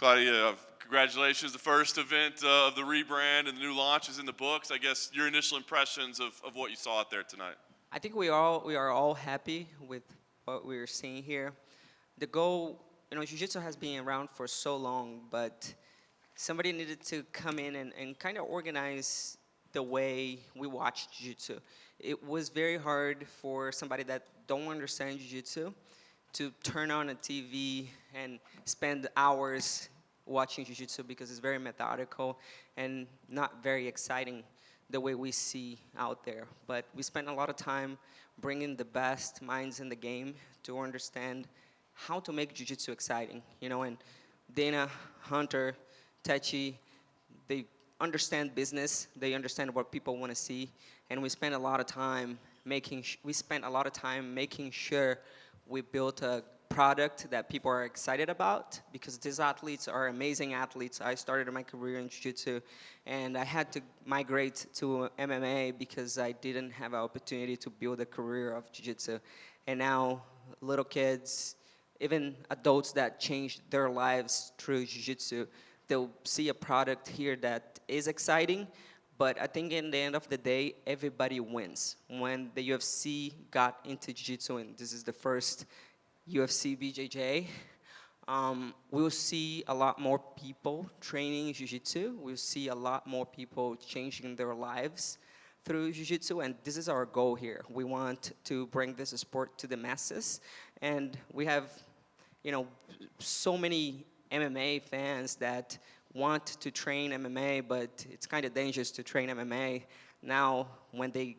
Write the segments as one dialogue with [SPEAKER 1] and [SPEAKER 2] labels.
[SPEAKER 1] Claudia, congratulations. The first event of the rebrand and the new launch is in the books. I guess your initial impressions of what you saw out there tonight.
[SPEAKER 2] I think we are all happy with what we're seeing here. The goal, Jiu-Jitsu has been around for so long, but somebody needed to come in and kind of organize the way we watch Jiu-Jitsu. It was very hard for somebody that don't understand Jiu-Jitsu to turn on a TV and spend hours watching Jiu-Jitsu because it's very methodical and not very exciting the way we see out there. But we spent a lot of time bringing the best minds in the game to understand how to make Jiu-Jitsu exciting. And Dana, Hunter, Techi, they understand business. They understand what people want to see, and we spent a lot of time making sure we built a product that people are excited about, because these athletes are amazing athletes. I started my career in Jiu-Jitsu, and I had to migrate to MMA because I didn't have an opportunity to build a career of Jiu-Jitsu. And now little kids, even adults that changed their lives through Jiu-Jitsu, they'll see a product here that is exciting, but I think in the end of the day, everybody wins. When the UFC got into Jiu-Jitsu, and this is the first UFC BJJ, we'll see a lot more people training Jiu-Jitsu. We'll see a lot more people changing their lives through Jiu-Jitsu, and this is our goal here. We want to bring this sport to the masses, and we have, so many MMA fans that want to train MMA, but it's kind of dangerous to train MMA. Now, when they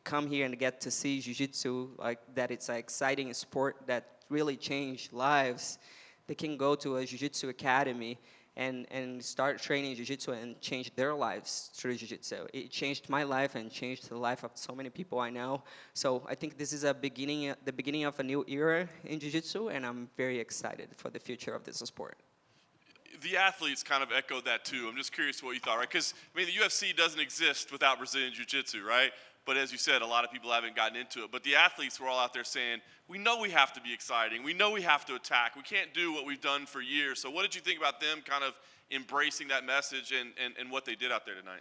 [SPEAKER 2] come here and get to see Jiu-Jitsu, like that it's an exciting sport that really changed lives, they can go to a Jiu-Jitsu academy and start training Jiu-Jitsu and change their lives through Jiu-Jitsu. It changed my life and changed the life of so many people I know. So I think this is the beginning of a new era in Jiu-Jitsu, and I'm very excited for the future of this sport.
[SPEAKER 1] The athletes kind of echoed that too. I'm just curious what you thought, right? Because, the UFC doesn't exist without Brazilian Jiu-Jitsu, right? But as you said, a lot of people haven't gotten into it. But the athletes were all out there saying, we know we have to be exciting. We know we have to attack. We can't do what we've done for years. So what did you think about them kind of embracing that message and what they did out there tonight?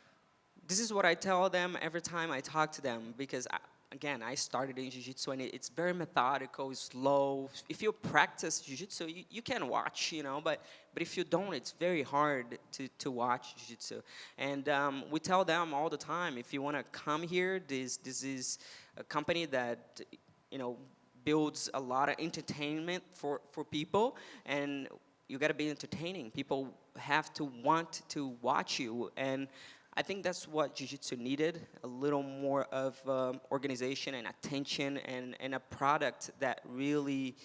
[SPEAKER 2] This is what I tell them every time I talk to them, because again, I started in Jiu-Jitsu, and it's very methodical, slow. If you practice Jiu-Jitsu, you can watch, but if you don't, it's very hard to watch Jiu-Jitsu. And we tell them all the time, if you want to come here, this is a company that, builds a lot of entertainment for people, and you got to be entertaining. People have to want to watch you, and I think that's what Jiu-Jitsu needed, a little more of organization and attention and a product that really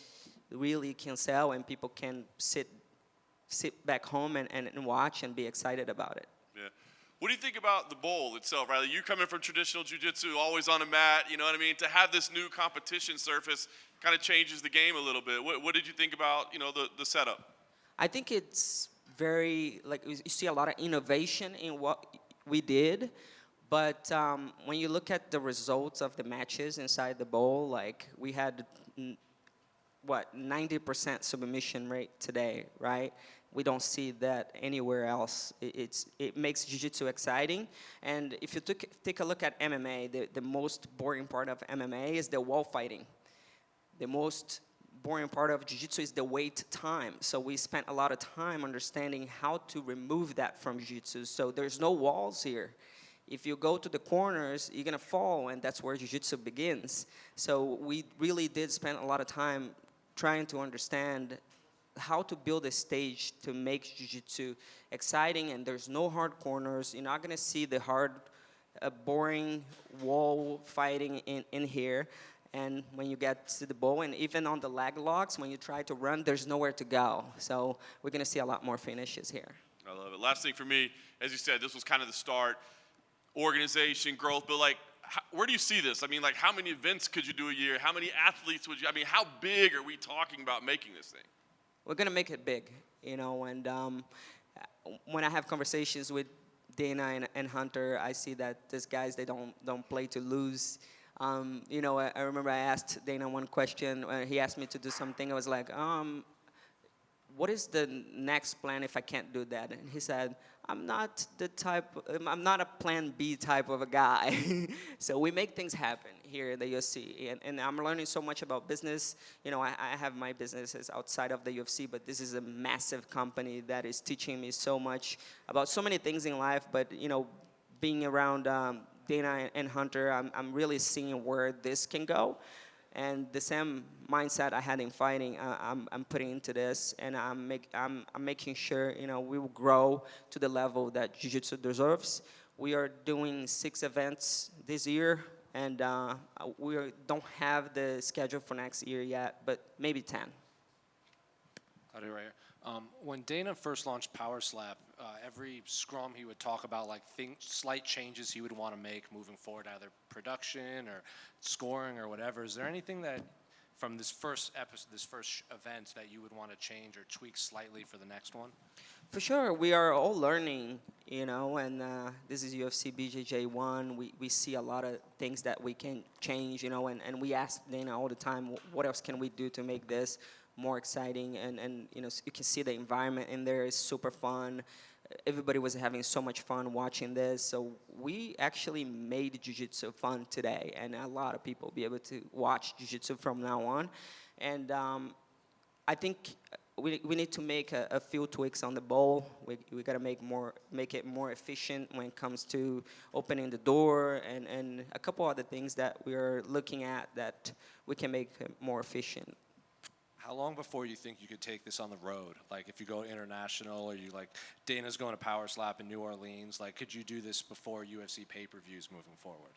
[SPEAKER 2] can sell, and people can sit back home and watch and be excited about it.
[SPEAKER 1] Yeah. What do you think about the bowl itself, Riley? You coming from traditional Jiu-Jitsu, always on a mat, to have this new competition surface kind of changes the game a little bit. What did you think about, the setup?
[SPEAKER 2] I think it's very, you see a lot of innovation in what we did, but when you look at the results of the matches inside the bowl, we had 90% submission rate today, right? We don't see that anywhere else. It makes Jiu-Jitsu exciting, and if you take a look at MMA, the most boring part of MMA is the wall fighting. The most boring part of Jiu-Jitsu is the wait time. So we spent a lot of time understanding how to remove that from Jiu-Jitsu. So there's no walls here. If you go to the corners, you're going to fall, and that's where Jiu-Jitsu begins. So we really did spend a lot of time trying to understand how to build a stage to make Jiu-Jitsu exciting, and there's no hard corners. You're not going to see the hard, boring wall fighting in here. And when you get to the bowl, and even on the leg locks, when you try to run, there's nowhere to go. So we're going to see a lot more finishes here.
[SPEAKER 1] I love it. Last thing for me, as you said, this was kind of the start, organization, growth, but where do you see this? How many events could you do a year? How many athletes would you, how big are we talking about making this thing?
[SPEAKER 2] We're going to make it big, and when I have conversations with Dana and Hunter, I see that these guys, they don't play to lose. I remember I asked Dana one question. He asked me to do something. I was like, what is the next plan if I can't do that? And he said, I'm not a plan B type of a guy. So we make things happen here in the UFC. And I'm learning so much about business. You know, I have my businesses outside of the UFC, but this is a massive company that is teaching me so much about so many things in life. But, you know, being around Dana and Hunter, I'm really seeing where this can go. And the same mindset I had in fighting, I'm putting into this, and I'm making sure, you know, we will grow to the level that Jiu-Jitsu deserves. We are doing 6 events this year, and don't have the schedule for next year yet, but maybe 10.
[SPEAKER 3] Claudia, right here. When Dana first launched Power Slap, every scrum he would talk about like slight changes he would want to make moving forward, either production or scoring or whatever. Is there anything that from this first episode, this first event, that you would want to change or tweak slightly for the next one?
[SPEAKER 2] For sure, we are all learning, you know, and this is UFC BJJ 1. We see a lot of things that we can change, you know, and we ask Dana all the time, what else can we do to make this more exciting? And you know, you can see the environment in there is super fun. Everybody was having so much fun watching this. So we actually made Jiu-Jitsu fun today, and a lot of people will be able to watch Jiu-Jitsu from now on. And I think we need to make a few tweaks on the bowl. We got to make it more efficient when it comes to opening the door, and a couple other things that we are looking at that we can make it more efficient.
[SPEAKER 3] How long before you think you could take this on the road? Like if you go international, or you like Dana's going to Power Slap in New Orleans, like could you do this before UFC pay-per-views moving forward?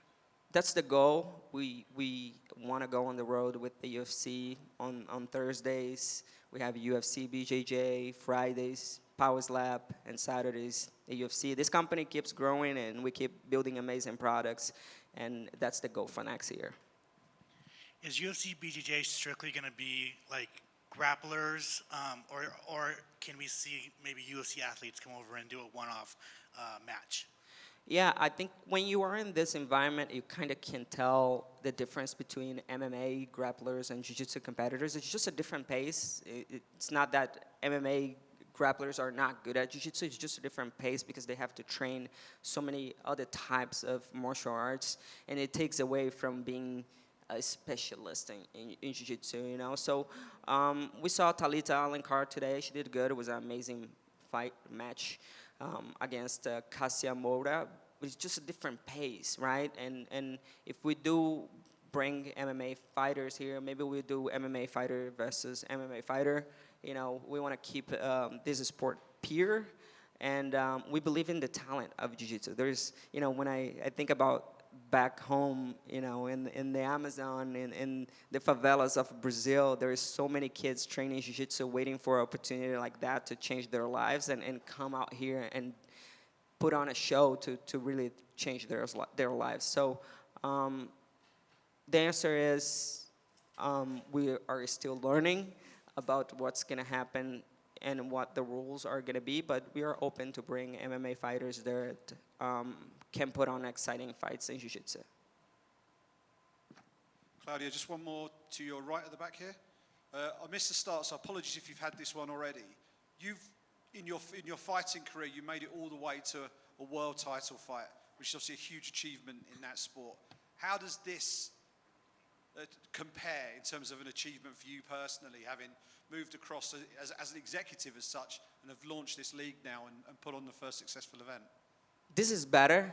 [SPEAKER 2] That's the goal. We want to go on the road with the UFC on Thursdays. We have UFC BJJ, Fridays, Power Slap, and Saturdays, the UFC. This company keeps growing, and we keep building amazing products, and that's the goal for next year.
[SPEAKER 4] Is UFC BJJ strictly going to be like grapplers, or can we see maybe UFC athletes come over and do a one-off match?
[SPEAKER 2] Yeah, I think when you are in this environment, you kind of can tell the difference between MMA grapplers and Jiu-Jitsu competitors. It's just a different pace. It's not that MMA grapplers are not good at Jiu-Jitsu. It's just a different pace because they have to train so many other types of martial arts, and it takes away from being a specialist in Jiu-Jitsu, you know. So we saw Talita Alencar today. She did good. It was an amazing fight match against Cassia Moura. It's just a different pace, right? And if we do bring MMA fighters here, maybe we do MMA fighter versus MMA fighter. You know, we want to keep this sport pure, and we believe in the talent of Jiu-Jitsu. There's, you know, when I think about back home, you know, in the Amazon, in the favelas of Brazil, there is so many kids training Jiu-Jitsu, waiting for an opportunity like that to change their lives and come out here and put on a show to really change their lives. So the answer is we are still learning about what's going to happen and what the rules are going to be, but we are open to bring MMA fighters there that can put on exciting fights in Jiu-Jitsu.
[SPEAKER 5] Claudia, just one more to your right at the back here. I missed the start, so apologies if you've had this one already. You've, in your fighting career, you made it all the way to a world title fight, which is obviously a huge achievement in that sport. How does this compare in terms of an achievement for you personally, having moved across as an executive as such, and have launched this league now and put on the first successful event?
[SPEAKER 2] This is better.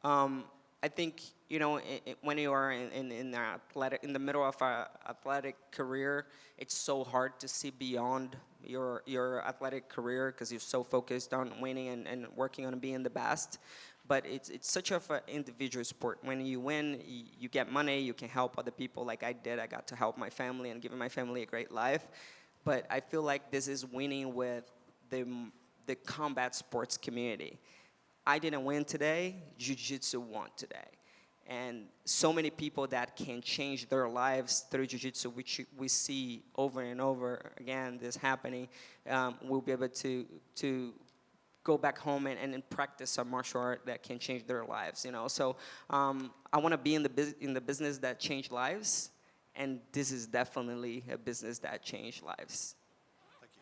[SPEAKER 2] I think, you know, when you are in the middle of an athletic career, it's so hard to see beyond your athletic career because you're so focused on winning and working on being the best. But it's such an individual sport. When you win, you get money, you can help other people like I did. I got to help my family and give my family a great life. But I feel like this is winning with the combat sports community. I didn't win today, Jiu-Jitsu won today. And so many people that can change their lives through Jiu-Jitsu, which we see over and over again, this happening, will be able to go back home and practice a martial art that can change their lives, you know. So I want to be in the business that change lives, and this is definitely a business that change lives.
[SPEAKER 5] Thank you.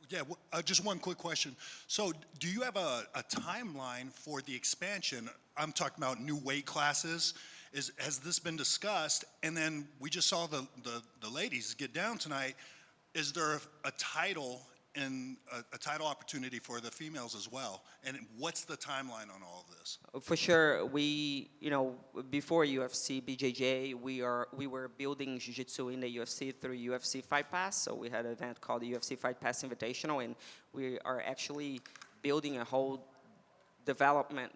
[SPEAKER 6] Yeah, just one quick question. So do you have a timeline for the expansion? I'm talking about new weight classes. Has this been discussed? And then we just saw the ladies get down tonight. Is there a title and a title opportunity for the females as well? And what's the timeline on all of this?
[SPEAKER 2] For sure, we, before UFC BJJ, we were building Jiu-Jitsu in the UFC through UFC Fight Pass. So we had an event called the UFC Fight Pass Invitational, and we are actually building a whole development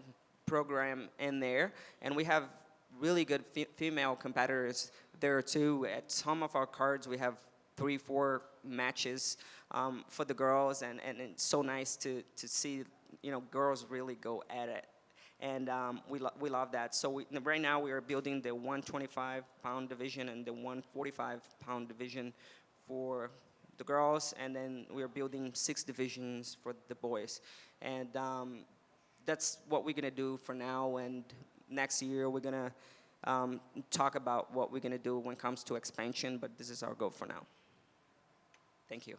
[SPEAKER 2] program in there. And we have really good female competitors there too. At some of our cards, we have 3-4 matches for the girls, and it's so nice to see girls really go at it, and we love that. So right now we are building the 125-pound division and the 145-pound division for the girls, and then we are building 6 divisions for the boys, and that's what we're gonna do for now. And next year we're gonna talk about what we're gonna do when it comes to expansion, but this is our goal for now. Thank you.